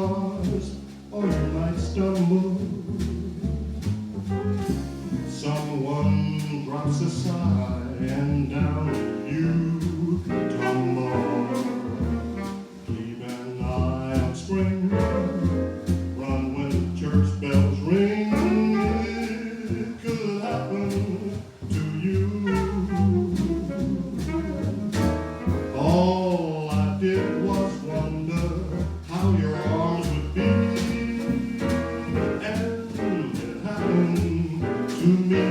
stars, or you might stumble. Someone drops a sigh and down you tumble. Keep an eye on spring, run when church bells ring. It could happen to you. All I did was wonder how your arms would be, and it happened to me.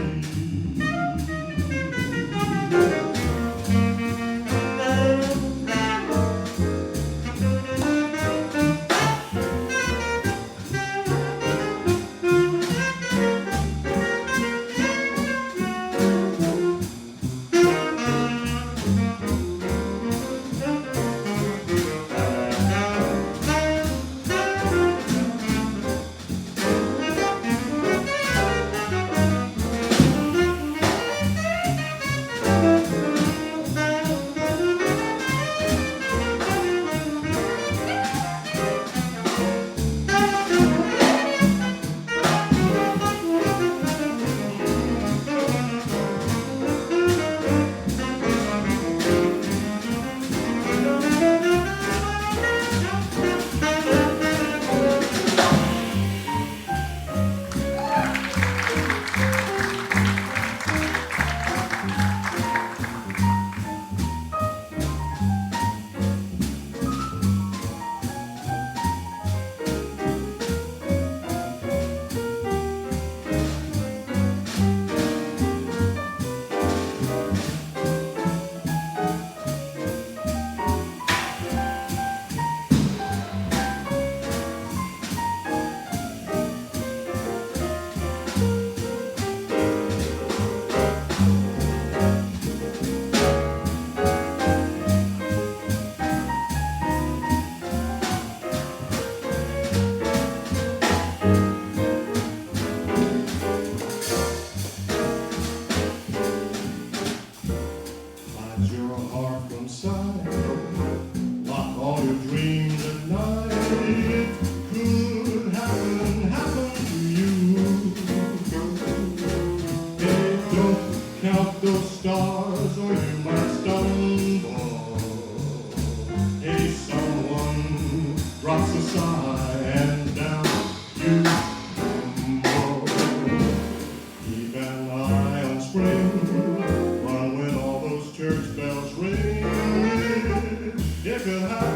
Your heart from sight, lock all your dreams at night. It could happen to you. Hey, don't count those stars or you might stumble. Hey, someone drops a sigh and down you tumble. Keep an eye on spring, church bells ring. It could happen.